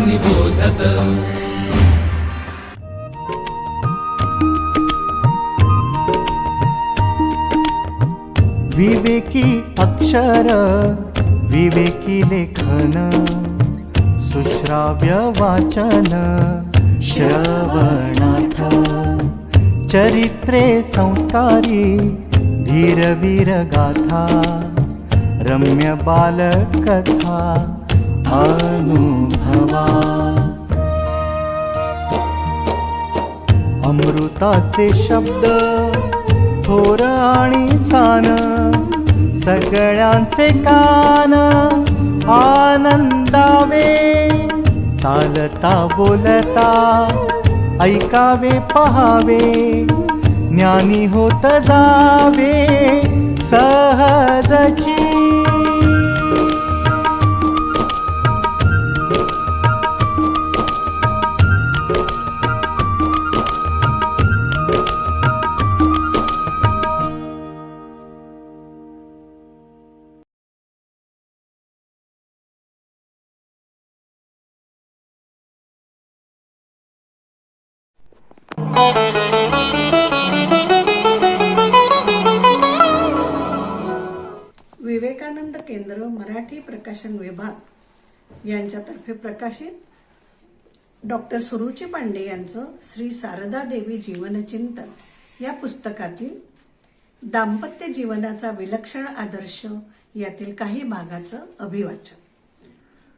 निबोधत। विवेकी अक्षर विवेकी लेखन सुश्राव्य वाचन श्रवणार्थ चरित्रे संस्कारी धीरवीर गाथा रम्य बालकथा अनुभवा अमृताचे शब्द थोर आणि सान सगळ्यांचे कान आनंदावे चालता बोलता ऐकावे पहावे ज्ञानी होत जावे सहजची। विवेकानंद केंद्र मराठी प्रकाशन विभाग यांच्यातर्फे प्रकाशित डॉक्टर सुरुची पांडे यांचं श्री शारदा देवी जीवनचिंतन या पुस्तकातील दाम्पत्य जीवनाचा विलक्षण आदर्श यातील काही भागाचं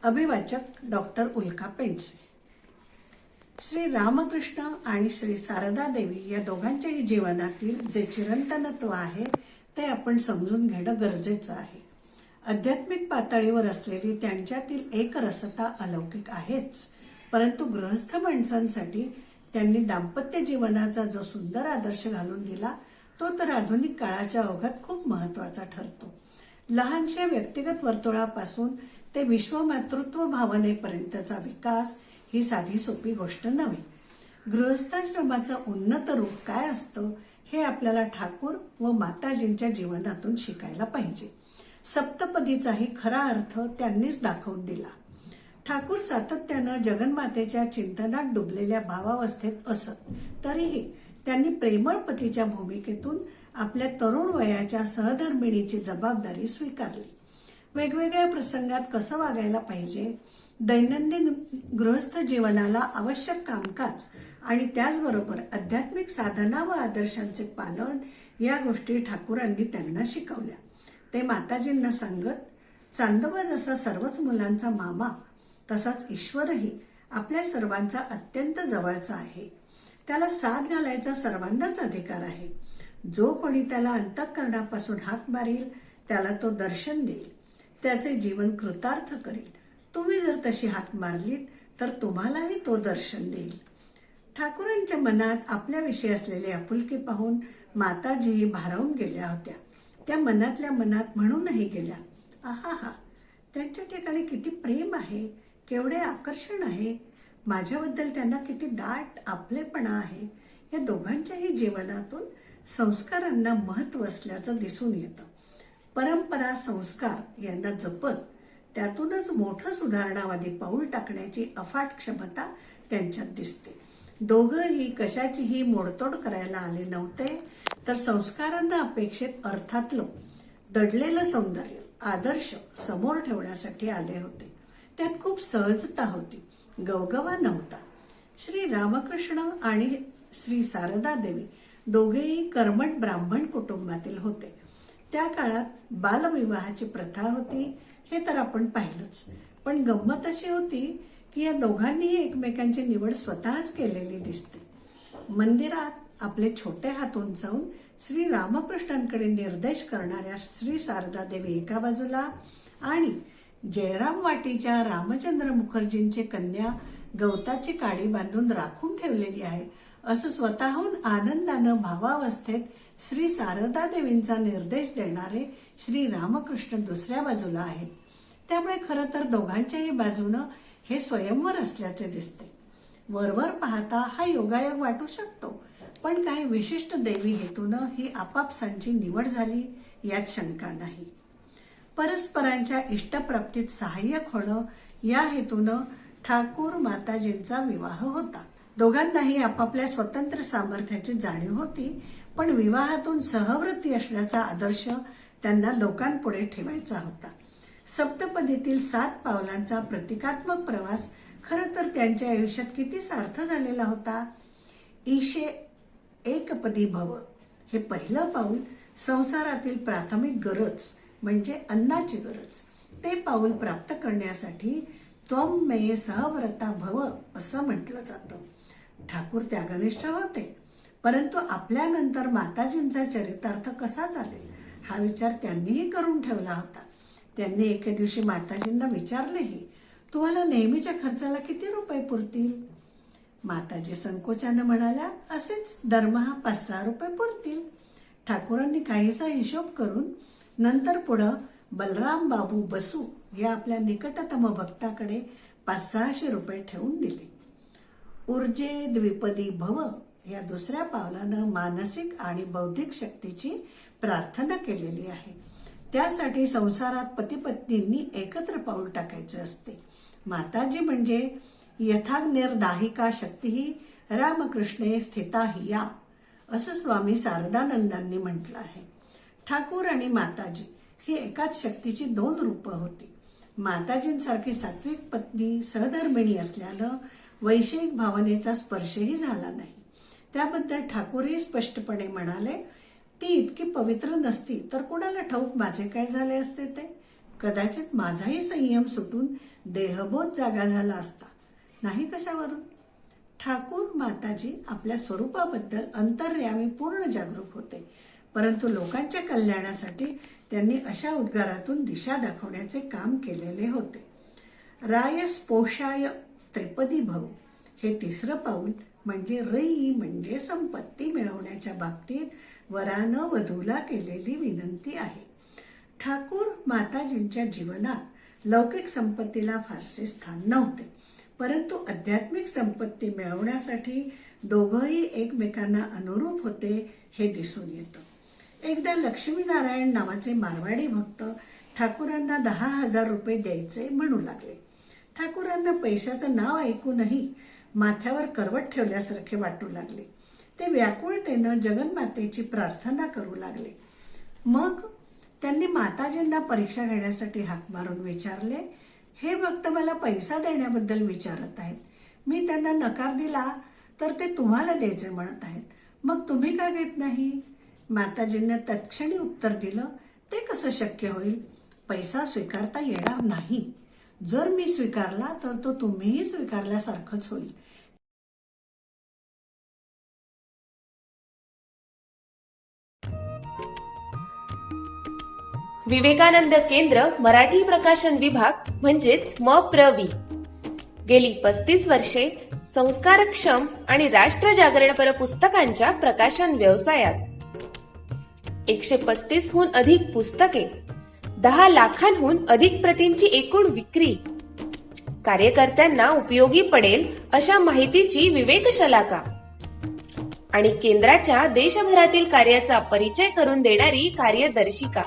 अभिवाचक डॉक्टर उल्का पेंडसे। श्री रामकृष्ण आणि श्री शारदा देवी या दोघांच्याही जीवनातील जे चिरंतनत्व आहे ते आपण समजून घेणं गरजेचं आहे। आध्यात्मिक पातळीवर असलेली त्यांच्यातील एकरसता अलौकिक आहेच, परंतु गृहस्थ माणसांसाठी त्यांनी दाम्पत्य जीवनाचा जो सुंदर आदर्श घालून दिला तो तर आधुनिक काळाच्या ओघात खूप महत्त्वाचा ठरतो। लहानशा व्यक्तिगत वर्तुळापासून ते विश्वमातृत्व भावनेपर्यंतचा विकास ही साधी सोपी गोष्ट नव्हे। गृहस्थाश्रमाचं उन्नत रूप काय असतं हे आपल्याला ठाकूर व माताजींच्या जीवनातून शिकायला पाहिजे। सप्तपदीचाही खरा अर्थ त्यांनीच दाखवून दिला। ठाकूर सातत्यानं जगन्मातेच्या चिंतनात डुबलेल्या भावावस्थेत असत, तरीही त्यांनी प्रेमळ पतीच्या भूमिकेतून आपल्या तरुण वयाच्या सहधर्मिणीची जबाबदारी स्वीकारली। वेगवेगळ्या प्रसंगात कसं वागायला पाहिजे, दैनंदिन गृहस्थ जीवनाला आवश्यक कामकाज आणि त्याचबरोबर आध्यात्मिक साधना व आदर्शांचे पालन या गोष्टी ठाकूरांनी त्यांना शिकवल्या। ते माताजींना सांगत, चांदोबा जसा सर्वच मुलांचा मामा तसाच ईश्वरही आपल्या सर्वांचा अत्यंत जवळचा आहे। त्याला साथ घालायचा सर्वांनाच अधिकार आहे। जो कोणी त्याला अंतःकरणापासून हाक मारील त्याला तो दर्शन देईल, त्याचे जीवन कृतार्थ करेल। तुम्ही जर तशी हाक मारलीत तर तुम्हालाही तो दर्शन देईल। ठाकूरांच्या मनात आपल्याविषयी असलेली आपुलकी पाहून माताजीही भारावून गेल्या होत्या। त्या मनातल्या मनात म्हणूनही गेल्या, आहा, त्यांच्या ठिकाणी किती प्रेम आहे, केवढे आकर्षण आहे, माझ्याबद्दल त्यांना किती दाट आपलेपणा आहे। या दोघांच्याही जीवनातून संस्कारांना महत्त्व असल्याचं दिसून येतं। परंपरा संस्कार यांना जपत त्यातूनच मोठं सुधारणावादी पाऊल टाकण्याची अफाट क्षमता त्यांच्यात दिसते। दोघंही कशाचीही मोडतोड करायला आले नव्हते, तर संस्कारांना अपेक्षित अर्थातलं दडलेलं सौंदर्य आदर्श समोर ठेवण्यासाठी आले होते। त्यात खूप सहजता होती, गवगवा नव्हता। श्री रामकृष्ण आणि श्री शारदा देवी दोघेही कर्मठ ब्राह्मण कुटुंबातील होते। त्या काळात बालविवाहाची प्रथा होती हे तर आपण पाहिलंच, पण गंमत अशी होती की या दोघांनीही एकमेकांची निवड स्वतःच केलेली दिसते। मंदिरात आपले छोटे हात उंचावून श्री रामकृष्णांकडे निर्देश करणाऱ्या श्री शारदा देवी एका बाजूला आणि जयराम वाटीच्या रामचंद्र मुखर्जींची कन्या गवताची काडी बांधून राखून ठेवलेली आहे असं स्वतःहून आनंदानं भावावस्थेत श्री शारदा देवींचा निर्देश देणारे श्री रामकृष्ण दुसऱ्या बाजूला आहेत। त्यामुळे खरं तर दोघांच्याही बाजूनं हे स्वयंवर असल्याचे दिसते। वरवर पाहता हा योगायोग वाटू शकतो, पण काही विशिष्ट दैवी हेतूनं ही आपापसांची निवड झाली यात शंका नाही। परस्परांच्या इष्टप्राप्तीत सहाय्यक होणं या हेतूनं ठाकूर माताजींचा विवाह होता. दोघांनाही आपापल्या स्वतंत्र सामर्थ्याची जाणीव होती, पण विवाहातून सहव्रती असण्याचा आदर्श त्यांना लोकांपुढे ठेवायचा होता. सप्तपदीतील 7 पावलांचा प्रतिकात्मक प्रवास खरं तर त्यांच्या आयुष्यात किती सार्थ झालेला होता. ईशे एकपदी भव हे पहिलं पाऊल संसारातील प्राथमिक गरज म्हणजे अन्नाची गरज, ते पाऊल प्राप्त करण्यासाठी त्वं मे सहव्रता भव असं म्हटलं जातं. ठाकूर त्यागनिष्ठ होते, परंतु आपल्यानंतर माताजींचा चरितार्थ कसा चालेल हा विचार त्यांनीही करून ठेवला होता. त्यांनी एके दिवशी माताजींना विचारलेही, तुम्हाला नेहमीच्या खर्चाला किती रुपये पुरतील? माताजी संकोचाने म्हणाल्या, असेच दरमहा 5-6 रुपये पुरतील. ठाकूरांनी काहीसा हिशोब करून नंतर पुढं बलराम बाबू बसू या आपल्या निकटतम भक्ताकडे 500-600 रुपये ठेवून दिले. ऊर्जे द्विपदी भव या दुसऱ्या पावलानं मानसिक आणि बौद्धिक शक्तीची प्रार्थना केलेली आहे. त्यासाठी संसारात पतिपत्नींनी एकत्र पाऊल टाकायचे असते. माताजी म्हणजे यथाग्निर्दाहिका शक्ती रामकृष्णे स्थिता हिया असं स्वामी शारदानंदांनी म्हटलं आहे. ठाकूर आणि माताजी ही एकाच शक्तीची 2 रूपं होती. माताजींसारखी सात्विक पत्नी सहधर्मिणी असल्यानं वैषयिक भावनेचा स्पर्शही झाला नाही. त्याबद्दल ठाकूरही स्पष्टपणे म्हणाले, ती इतकी पवित्र नसती तर कुणाला ठाऊक माझे काय झाले असते ते. कदाचित माझाही संयम सुटून देहबोध जागा झाला असता, नाही कशावरून. ठाकूर माताजी आपल्या स्वरूपाबद्दल अंतर्यामी पूर्ण जागरूक होते, परंतु लोकांच्या कल्याणासाठी त्यांनी अशा उद्गारातून दिशा दाखवण्याचे काम केलेले होते. रायस्पोषाय त्रिपदी भव हे तिसरं पाऊल म्हणजे रई म्हणजे संपत्ती मिळवण्याच्या बाबतीत वरानं वधूला केलेली विनंती आहे. ठाकूर माताजींच्या जीवनात लौकिक संपत्तीला फारसे स्थान नव्हते, परंतु आध्यात्मिक संपत्ती मिळवण्यासाठी दोघंही एकमेकांना अनुरूप होते हे दिसून येतं. एकदा लक्ष्मीनारायण नावाचे मारवाडी भक्त ठाकूरांना 10,000 रुपये द्यायचे म्हणू लागले. ठाकूरांना पैशाचं नाव ऐकूनही माथ्यावर करवट ठेवल्यासारखे वाटू लागले. ते व्याकुळतेनं जगन्मातेची प्रार्थना करू लागले. मग त्यांनी माताजींना परीक्षा घेण्यासाठी हाक मारून विचारले, हे भक्त मला पैसा देण्याबद्दल विचारत आहेत. मी त्यांना नकार दिला तर ते तुम्हाला द्यायचे म्हणत आहेत, मग तुम्ही का घेत नाही? माताजींनी तत्क्षणी उत्तर दिलं, ते कसं शक्य होईल? पैसा स्वीकारता येणार नाही. जर मी स्वीकारला तर तो तुम्हीही स्वीकारल्यासारखंच होईल. विवेकानंद केंद्र मराठी प्रकाशन विभाग म्हणजेच MPRV गेली 35 वर्षे संस्कारक्षम आणि राष्ट्र जागरणपर पुस्तकांच्या प्रकाशन व्यवसायात. 135 हून अधिक पुस्तके, 10 लाखांहून अधिक प्रतींची एकूण विक्री, कार्यकर्त्यांना उपयोगी पडेल अशा माहितीची विवेकशलाका आणि केंद्राच्या देशभरातील कार्याचा परिचय करून देणारी कार्यदर्शिका.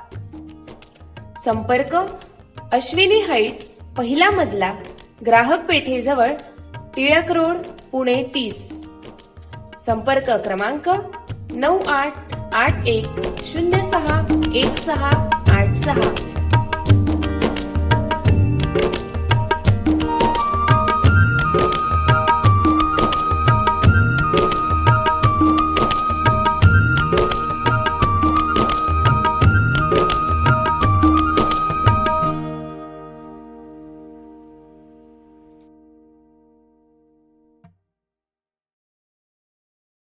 संपर्क अश्विनी हाईट्स, 1ला मजला, ग्राहक पेठेजवळ, टिळक रोड, पुणे 30. संपर्क क्रमांक 9881061686.